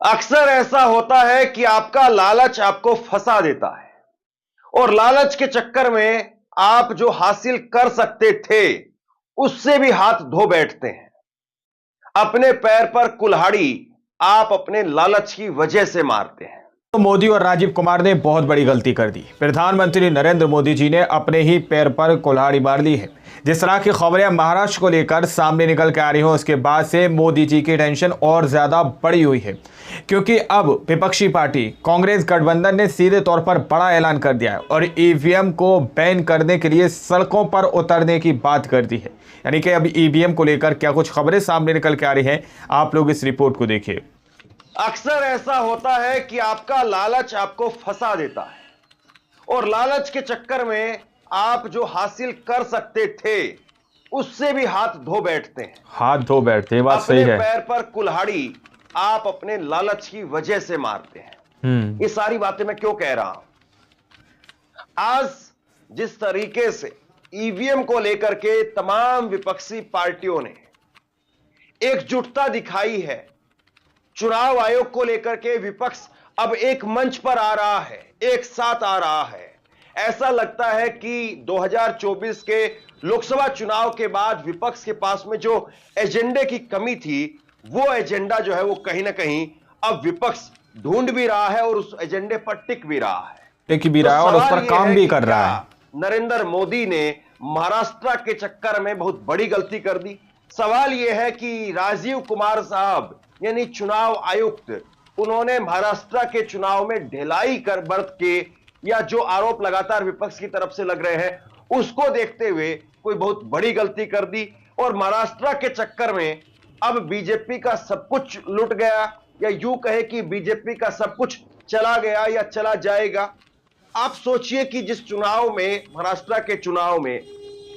अक्सर ऐसा होता है कि आपका लालच आपको फंसा देता है और लालच के चक्कर में आप जो हासिल कर सकते थे उससे भी हाथ धो बैठते हैं। अपने पैर पर कुल्हाड़ी आप अपने लालच की वजह से मारते हैं। तो मोदी और राजीव कुमार ने बहुत बड़ी गलती कर दी। प्रधानमंत्री नरेंद्र मोदी जी ने अपने ही पैर पर कुल्हाड़ी मार ली है। जिस तरह की खबरें महाराष्ट्र को लेकर सामने निकल के आ रही हो, उसके बाद से मोदी जी की टेंशन और ज्यादा बढ़ी हुई है, क्योंकि अब विपक्षी पार्टी कांग्रेस गठबंधन ने सीधे तौर पर बड़ा ऐलान कर दिया है और ईवीएम को बैन करने के लिए सड़कों पर उतरने की बात कर दी है। यानी कि अब ईवीएम को लेकर क्या कुछ खबरें सामने निकल के आ रही हैं, आप लोग इस रिपोर्ट को देखिए। अक्सर ऐसा होता है कि आपका लालच आपको फंसा देता है और लालच के चक्कर में आप जो हासिल कर सकते थे उससे भी हाथ धो बैठते हैं। हाथ धो बैठते हैं, बात सही अपने है। पैर पर कुल्हाड़ी आप अपने लालच की वजह से मारते हैं। ये सारी बातें मैं क्यों कह रहा हूं? आज जिस तरीके से ईवीएम को लेकर के तमाम विपक्षी पार्टियों ने एकजुटता दिखाई है, चुनाव आयोग को लेकर के विपक्ष अब एक मंच पर आ रहा है, एक साथ आ रहा है। ऐसा लगता है कि 2024 के लोकसभा चुनाव के बाद विपक्ष के पास में जो एजेंडे की कमी थी, वो एजेंडा जो है वो कहीं ना कहीं अब विपक्ष ढूंढ भी रहा है और उस एजेंडे पर टिक भी रहा है। टिक भी रहा है और उस पर काम भी कर रहा है। नरेंद्र मोदी ने महाराष्ट्र के चक्कर में बहुत बड़ी गलती कर दी। सवाल यह है कि राजीव कुमार साहब यानी चुनाव आयुक्त, उन्होंने महाराष्ट्र के चुनाव में ढिलाई कर बरत के या जो आरोप लगातार विपक्ष की तरफ से लग रहे हैं उसको देखते हुए कोई बहुत बड़ी गलती कर दी और महाराष्ट्र के चक्कर में अब बीजेपी का सब कुछ लुट गया, या यूं कहे कि बीजेपी का सब कुछ चला गया या चला जाएगा। आप सोचिए कि जिस चुनाव में, महाराष्ट्र के चुनाव में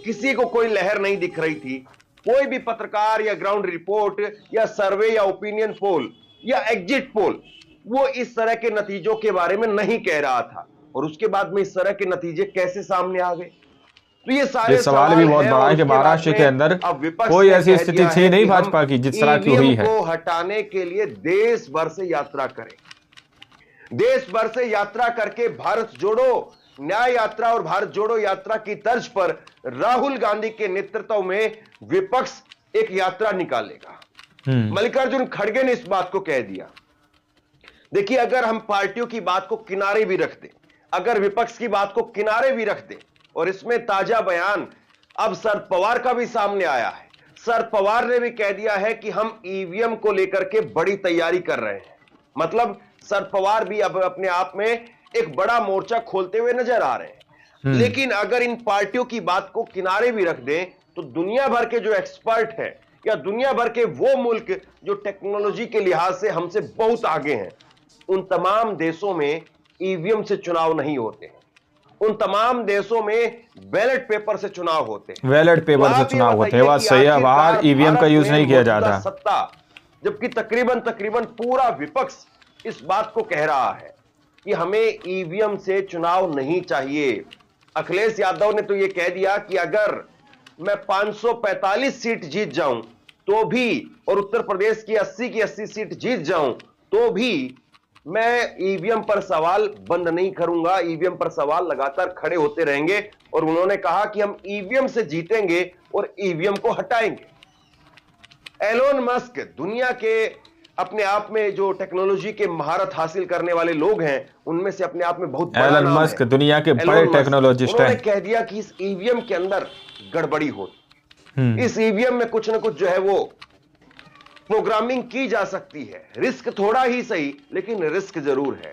किसी को कोई लहर नहीं दिख रही थी, कोई भी पत्रकार या ग्राउंड रिपोर्ट या सर्वे या ओपिनियन पोल या एग्जिट पोल वो इस तरह के नतीजों के बारे में नहीं कह रहा था, और उसके बाद में इस तरह के नतीजे कैसे सामने आ गए? तो ये सारे सवाल भी बहुत बड़ा है कि महाराष्ट्र के अंदर कोई ऐसी स्थिति थी नहीं भाजपा की जिस तरह की हुई है। को हटाने के लिए देश भर से यात्रा करें, देश भर से यात्रा करके भारत जोड़ो न्याय यात्रा और भारत जोड़ो यात्रा की तर्ज पर राहुल गांधी के नेतृत्व में विपक्ष एक यात्रा निकालेगा। मल्लिकार्जुन खड़गे ने इस बात को कह दिया। देखिए, अगर हम पार्टियों की बात को किनारे भी रख दें, अगर विपक्ष की बात को किनारे भी रख दें, और इसमें ताजा बयान अब शरद पवार का भी सामने आया है। शरद पवार ने भी कह दिया है कि हम ईवीएम को लेकर के बड़ी तैयारी कर रहे हैं। मतलब शरद पवार भी अब अपने आप में एक बड़ा मोर्चा खोलते हुए नजर आ रहे हैं। लेकिन अगर इन पार्टियों की बात को किनारे भी रख दें तो दुनिया भर के जो एक्सपर्ट हैं या दुनिया भर के वो मुल्क जो टेक्नोलॉजी के लिहाज से हमसे बहुत आगे हैं, उन तमाम देशों में ईवीएम से चुनाव नहीं होते। उन तमाम देशों में बैलेट पेपर से चुनाव होते हैं। बैलेट पेपर से चुनाव होते हैं, बात सही है। बाहर ईवीएम का यूज नहीं किया जाता सत्ता, जबकि तकरीबन पूरा विपक्ष इस बात को कह रहा है कि हमें ईवीएम से चुनाव नहीं चाहिए। अखिलेश यादव ने तो यह कह दिया कि अगर मैं 545 सीट जीत जाऊं तो भी, और उत्तर प्रदेश की 80 की 80 सीट जीत जाऊं तो भी मैं ईवीएम पर सवाल बंद नहीं करूंगा। ईवीएम पर सवाल लगातार खड़े होते रहेंगे, और उन्होंने कहा कि हम ईवीएम से जीतेंगे और ईवीएम को हटाएंगे। एलोन मस्क, दुनिया के अपने आप में जो टेक्नोलॉजी के महारत हासिल करने वाले लोग हैं उनमें से अपने आप में बहुत बड़ा एलोन मस्क दुनिया के बड़े टेक्नोलॉजिस्ट हैं। उन्होंने कह दिया कि इस ईवीएम के अंदर गड़बड़ी होती, इस ईवीएम में कुछ ना कुछ जो है वो प्रोग्रामिंग की जा सकती है। रिस्क थोड़ा ही सही, लेकिन रिस्क जरूर है।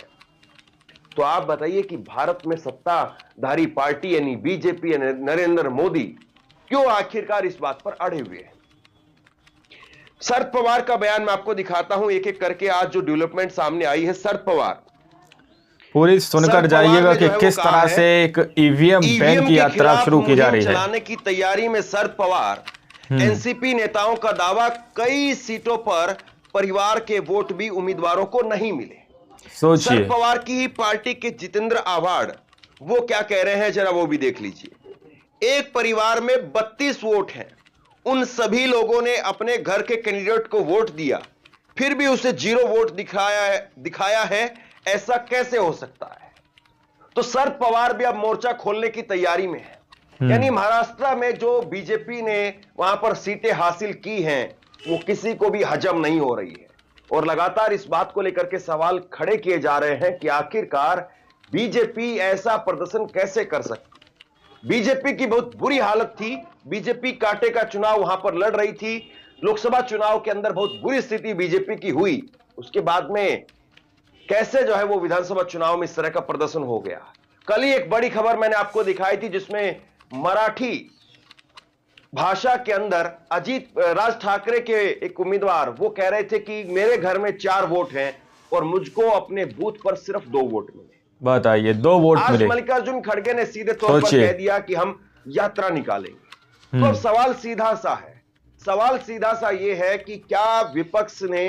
तो आप बताइए कि भारत में सत्ताधारी पार्टी यानी बीजेपी यानी नरेंद्र मोदी क्यों आखिरकार इस बात पर अड़े हुए हैं? शरद पवार का बयान मैं आपको दिखाता हूं एक एक करके। आज जो डेवलपमेंट सामने आई है, शरद पवार पूरी सुनकर जाइएगा कि किस तरह से एक ईवीएम बैन की यात्रा शुरू की जा रही है। चलाने की तैयारी में शरद पवार, एनसीपी नेताओं का दावा, कई सीटों पर परिवार के वोट भी उम्मीदवारों को नहीं मिले। सोचिए, शरद पवार की ही पार्टी के जितेंद्र आव्हाड वो क्या कह रहे हैं, जरा वो भी देख लीजिए। एक परिवार में 32 वोट हैं, उन सभी लोगों ने अपने घर के कैंडिडेट को वोट दिया, फिर भी उसे 0 वोट दिखाया है, ऐसा कैसे हो सकता है? तो शरद पवार भी अब मोर्चा खोलने की तैयारी में है। यानी महाराष्ट्र में जो बीजेपी ने वहां पर सीटें हासिल की हैं, वो किसी को भी हजम नहीं हो रही है और लगातार इस बात को लेकर के सवाल खड़े किए जा रहे हैं कि आखिरकार बीजेपी ऐसा प्रदर्शन कैसे कर सकती। बीजेपी की बहुत बुरी हालत थी, बीजेपी कांटे का चुनाव वहां पर लड़ रही थी, लोकसभा चुनाव के अंदर बहुत बुरी स्थिति बीजेपी की हुई, उसके बाद में कैसे जो है वो विधानसभा चुनाव में इस तरह का प्रदर्शन हो गया। कल ही एक बड़ी खबर मैंने आपको दिखाई थी जिसमें मराठी भाषा के अंदर राज ठाकरे के एक उम्मीदवार वो कह रहे थे कि मेरे घर में 4 वोट हैं और मुझको अपने बूथ पर सिर्फ 2 वोट मिले। बताइए, 2 वोट मिले। आज मल्लिकार्जुन खड़गे ने सीधे तौर पर कह दिया कि हम यात्रा निकालेंगे। तो अब सवाल सीधा सा है, सवाल सीधा सा यह है कि क्या विपक्ष ने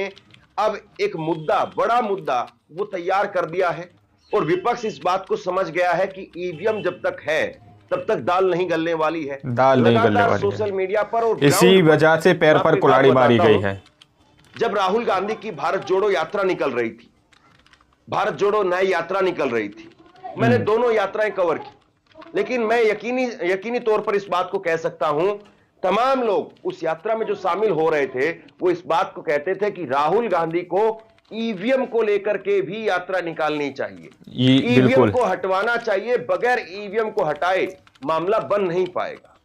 अब एक मुद्दा, बड़ा मुद्दा वो तैयार कर दिया है और विपक्ष इस बात को समझ गया है कि ईवीएम जब तक है तब तक दाल नहीं गलने वाली है, दाल नहीं गलने वाली है। सोशल मीडिया पर और इसी वजह से पैर पर कुल्हाड़ी मारी गई है। जब राहुल गांधी की भारत जोड़ो यात्रा निकल रही थी, भारत जोड़ो न्याय यात्रा निकल रही थी, मैंने दोनों यात्राएं कवर की, लेकिन मैं यकीनी तौर पर इस बात को कह सकता हूं, तमाम लोग उस यात्रा में जो शामिल हो रहे थे वो इस बात को कहते थे कि राहुल गांधी को ईवीएम को लेकर के भी यात्रा निकालनी चाहिए, ईवीएम को हटवाना चाहिए, बगैर ईवीएम को हटाए मामला बन नहीं पाएगा।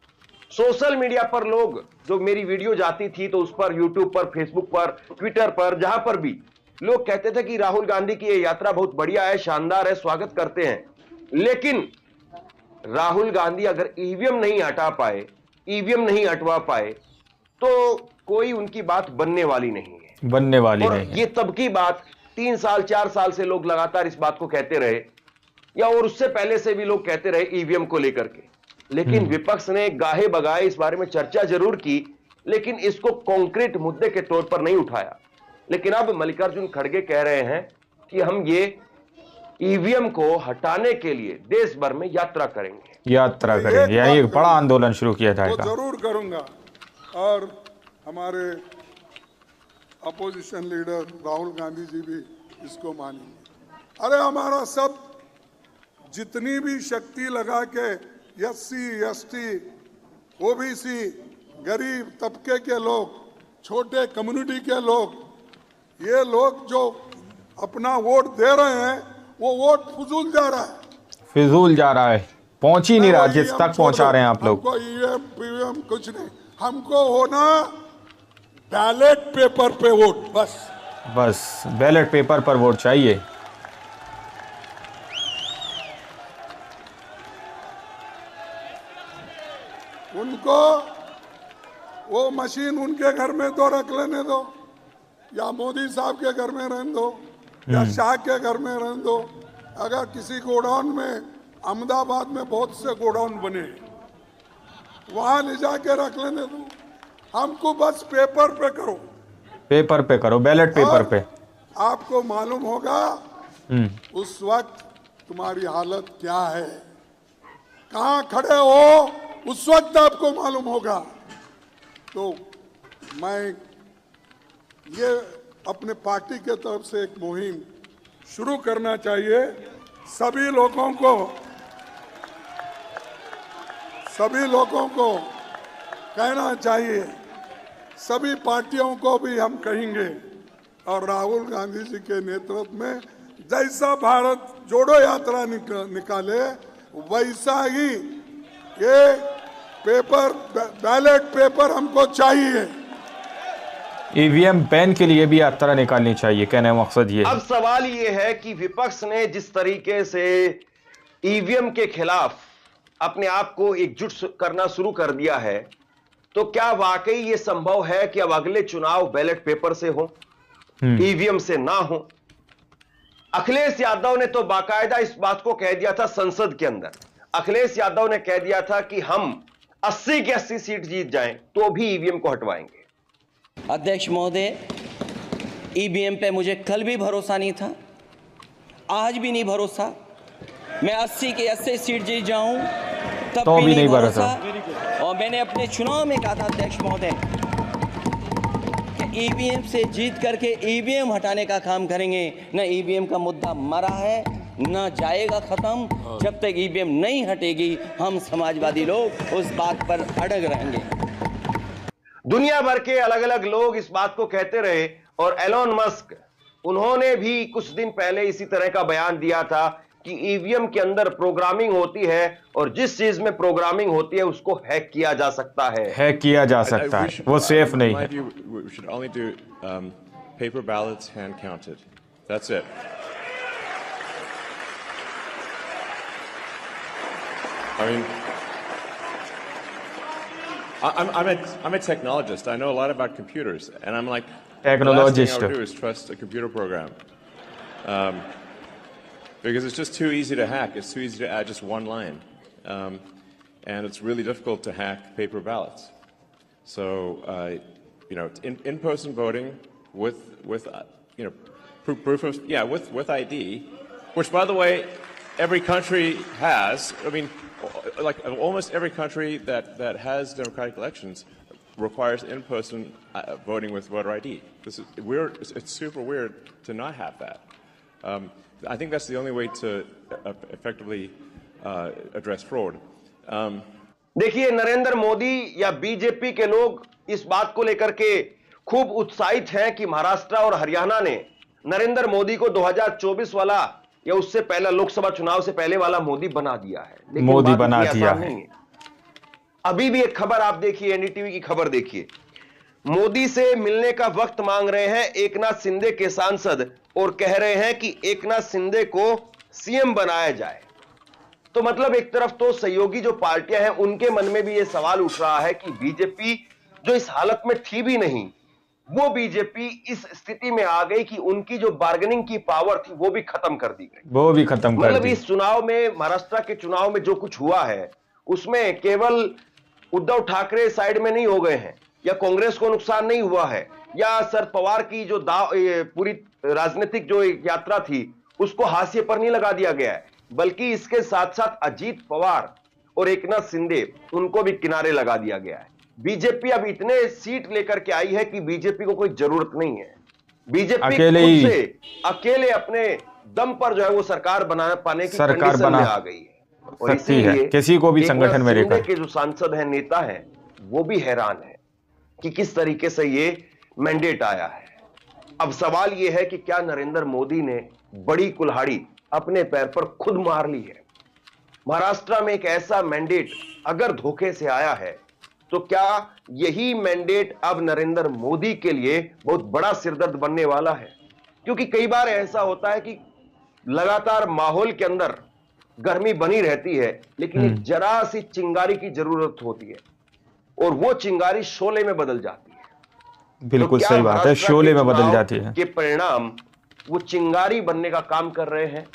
सोशल मीडिया पर लोग, जो मेरी वीडियो जाती थी तो उस पर यूट्यूब पर, फेसबुक पर, ट्विटर पर, जहां पर भी लोग कहते थे कि राहुल गांधी की यह यात्रा बहुत बढ़िया है, शानदार है, स्वागत करते हैं, लेकिन राहुल गांधी अगर ईवीएम नहीं हटा पाए, ईवीएम नहीं हटवा पाए तो कोई उनकी बात बनने वाली नहीं है, बनने वाली नहीं है। ये तब की बात 3 साल 4 साल से लोग लगातार इस बात को कहते रहे, या और उससे पहले से भी लोग कहते रहे ईवीएम को लेकर के, लेकिन विपक्ष ने गाहे बगाए इस बारे में चर्चा जरूर की, लेकिन इसको कॉन्क्रीट मुद्दे के तौर पर नहीं उठाया। लेकिन अब मल्लिकार्जुन खड़गे कह रहे हैं कि हम ये ईवीएम को हटाने के लिए देश भर में यात्रा करेंगे, यानी एक बड़ा आंदोलन शुरू किया जाएगा। तो जरूर करूंगा, और हमारे अपोजिशन लीडर राहुल गांधी जी भी इसको मानेंगे। अरे हमारा सब जितनी भी शक्ति लगा के SC ST OBC गरीब तबके के लोग, छोटे कम्युनिटी के लोग, ये लोग जो अपना वोट दे रहे हैं वो वोट फिजूल जा रहा है, पहुंच ही नहीं रहा जिस तक पहुंचा रहे हैं आप लोग। हमको ईवीएम कुछ नहीं, हमको होना बैलेट पेपर पे वोट, बस बैलेट पेपर पर वोट चाहिए। उनको वो मशीन उनके घर में तो रख लेने दो, या मोदी साहब के घर में रहने दो, या शाह के घर में रहने दो। अगर किसी गोडाउन में, अहमदाबाद में बहुत से गोडाउन बने, वहां ले जाके रख लेने दो, हमको बस पेपर पे करो, बैलेट पेपर पे। आपको मालूम होगा उस वक्त तुम्हारी हालत क्या है, कहां खड़े हो, उस वक्त आपको मालूम होगा। तो मैं ये अपने पार्टी के तरफ से एक मुहिम शुरू करना चाहिए, सभी लोगों को कहना चाहिए, सभी पार्टियों को भी हम कहेंगे, और राहुल गांधी जी के नेतृत्व में जैसा भारत जोड़ो यात्रा निकाले वैसा ही ये बैलेट पेपर हमको चाहिए। ईवीएम बैन के लिए भी यात्रा निकालनी चाहिए, कहने का मकसद ये है। अब सवाल ये है कि विपक्ष ने जिस तरीके से ईवीएम के खिलाफ अपने आप को एकजुट करना शुरू कर दिया है, तो क्या वाकई ये संभव है कि अब अगले चुनाव बैलेट पेपर से हो, ईवीएम से ना हो? अखिलेश यादव ने तो बाकायदा इस बात को कह दिया था संसद के अंदर, अखिलेश यादव ने कह दिया था कि हम 80 की 80 सीट जीत जाएं तो भी ईवीएम को हटवाएंगे। अध्यक्ष महोदय, ईवीएम पे मुझे कल भी भरोसा नहीं था, आज भी नहीं भरोसा। मैं 80 की 80 सीट जीत जाऊं तब तो भी नहीं भरोसा। और मैंने अपने चुनाव में कहा था अध्यक्ष महोदय कि ईवीएम से जीत करके ईवीएम हटाने का काम करेंगे। न ईवीएम का मुद्दा मरा है, न जाएगा खत्म। जब तक ईवीएम नहीं हटेगी, हम समाजवादी लोग उस बात पर अड़ग रहेंगे। दुनिया भर के अलग अलग लोग इस बात को कहते रहे और एलोन मस्क, उन्होंने भी कुछ दिन पहले इसी तरह का बयान दिया था कि ईवीएम के अंदर प्रोग्रामिंग होती है और जिस चीज में प्रोग्रामिंग होती है उसको हैक किया जा सकता है। हैक किया जा सकता है, वो सेफ नहीं है। We should only do paper ballots hand counted. That's it. I mean, I'm a technologist. I know a lot about computers, and I'm like, the last thing I would do is trust a computer program, because it's just too easy to hack. It's too easy to add just one line, and it's really difficult to hack paper ballots. So, you know, in-person voting with you know, proof of with ID, which by the way, every country has. I mean, like almost every country that has democratic elections requires in-person voting with voter ID. This is weird. It's super weird to not have that. I think that's the only way to effectively address fraud. देखिए, नरेंद्र मोदी या BJP के लोग इस बात को लेकर के खूब उत्साहित हैं कि महाराष्ट्र और हरियाणा ने नरेंद्र मोदी को 2024 वाला या उससे पहला लोकसभा चुनाव से पहले वाला मोदी बना दिया है। लेकिन मोदी बना दिया है। अभी भी एक खबर आप देखिए, एनडीटीवी की खबर देखिए। मोदी से मिलने का वक्त मांग रहे हैं एकनाथ शिंदे के सांसद और कह रहे हैं कि एकनाथ शिंदे को सीएम बनाया जाए। तो मतलब एक तरफ तो सहयोगी जो पार्टियां हैं उनके मन में भी यह सवाल उठ रहा है कि बीजेपी जो इस हालत में थी भी नहीं, वो बीजेपी इस स्थिति में आ गई कि उनकी जो बार्गेनिंग की पावर थी वो भी खत्म कर दी गई। वो भी खत्म कर दी। मतलब इस चुनाव में, महाराष्ट्र के चुनाव में जो कुछ हुआ है उसमें केवल उद्धव ठाकरे साइड में नहीं हो गए हैं या कांग्रेस को नुकसान नहीं हुआ है या शरद पवार की जो पूरी राजनीतिक जो यात्रा थी उसको हाशिए पर नहीं लगा दिया गया है, बल्कि इसके साथ साथ अजीत पवार और एकनाथ शिंदे उनको भी किनारे लगा दिया गया है। बीजेपी अब इतने सीट लेकर के आई है कि बीजेपी को कोई जरूरत नहीं है। बीजेपी खुद से अकेले अपने दम पर जो है वो सरकार बना पाने की कंडीशन में आ गई है और इसीलिए किसी को भी संगठन में लेकर के जो सांसद हैं, नेता हैं, वो भी हैरान है कि किस तरीके से ये मैंडेट आया है। अब सवाल ये है कि क्या नरेंद्र मोदी ने बड़ी कुल्हाड़ी अपने पैर पर खुद मार ली है? महाराष्ट्र में एक ऐसा मैंडेट अगर धोखे से आया है तो क्या यही मैंडेट अब नरेंद्र मोदी के लिए बहुत बड़ा सिरदर्द बनने वाला है? क्योंकि कई बार ऐसा होता है कि लगातार माहौल के अंदर गर्मी बनी रहती है, लेकिन एक जरा सी चिंगारी की जरूरत होती है और वो चिंगारी शोले में बदल जाती है। बिल्कुल सही बात है, शोले में बदल जाती है। के परिणाम वो चिंगारी बनने का काम कर रहे हैं।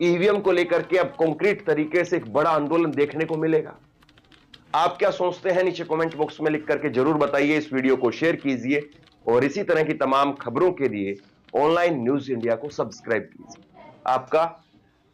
ईवीएम को लेकर के अब कॉन्क्रीट तरीके से एक बड़ा आंदोलन देखने को मिलेगा। आप क्या सोचते हैं? नीचे कमेंट बॉक्स में लिख करके जरूर बताइए। इस वीडियो को शेयर कीजिए और इसी तरह की तमाम खबरों के लिए ऑनलाइन न्यूज इंडिया को सब्सक्राइब कीजिए। आपका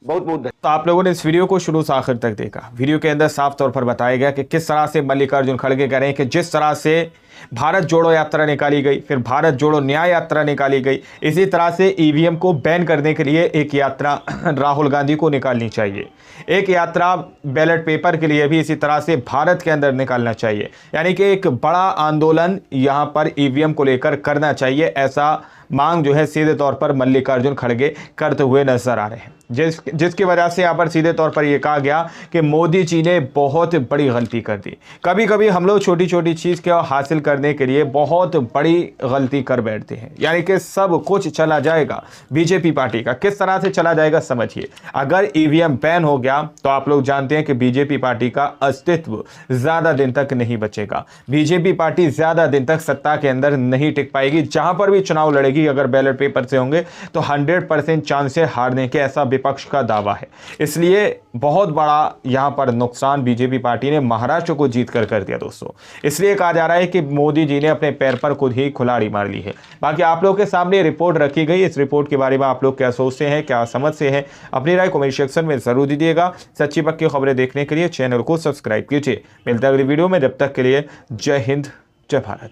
बहुत बहुत धन्यवाद। तो आप लोगों ने इस वीडियो को शुरू से आखिर तक देखा। वीडियो के अंदर साफ तौर पर बताया गया कि किस तरह से मल्लिकार्जुन खड़गे कह रहे हैं कि जिस तरह से भारत जोड़ो यात्रा निकाली गई, फिर भारत जोड़ो न्याय यात्रा निकाली गई, इसी तरह से ईवीएम को बैन करने के लिए एक यात्रा राहुल गांधी को निकालनी चाहिए। एक यात्रा बैलेट पेपर के लिए भी इसी तरह से भारत के अंदर निकालना चाहिए। यानी कि एक बड़ा आंदोलन यहाँ पर ईवीएम को लेकर करना चाहिए, ऐसा मांग जो है सीधे तौर पर मल्लिकार्जुन खड़गे करते हुए नजर आ रहे हैं। जिसकी वजह से यहाँ पर सीधे तौर पर यह कहा गया कि मोदी जी ने बहुत बड़ी गलती कर दी। कभी कभी हम लोग छोटी छोटी चीज़ को हासिल करने के लिए बहुत बड़ी गलती कर बैठते हैं। यानी कि सब कुछ चला जाएगा बीजेपी पार्टी का। किस तरह से चला जाएगा समझिए। अगर ईवीएम बैन हो गया तो आप लोग जानते हैं कि बीजेपी पार्टी का अस्तित्व ज़्यादा दिन तक नहीं बचेगा। बीजेपी पार्टी ज़्यादा दिन तक सत्ता के अंदर नहीं टिक पाएगी। जहाँ पर भी चुनाव लड़ेगी अगर बैलेट पेपर से होंगे तो 100% चांस है हारने के, ऐसा विपक्ष का दावा है। इसलिए बहुत बड़ा यहां पर नुकसान बीजेपी पार्टी ने महाराष्ट्र को जीत कर दिया दोस्तों। इसलिए कहा जा रहा है कि मोदी जी ने अपने पैर पर खुद ही कुल्हाड़ी मार ली है। बाकी आप लोग के सामने रिपोर्ट रखी गई। इस रिपोर्ट के बारे में आप लोग क्या सोचते हैं, क्या समझते हैं, अपनी राय कमेंट सेक्शन में जरूर दीजिएगा। सच्ची पक्की खबरें देखने के लिए चैनल को सब्सक्राइब कीजिए। मिलते हैं अगली वीडियो में, जब तक के लिए जय हिंद, जय भारत।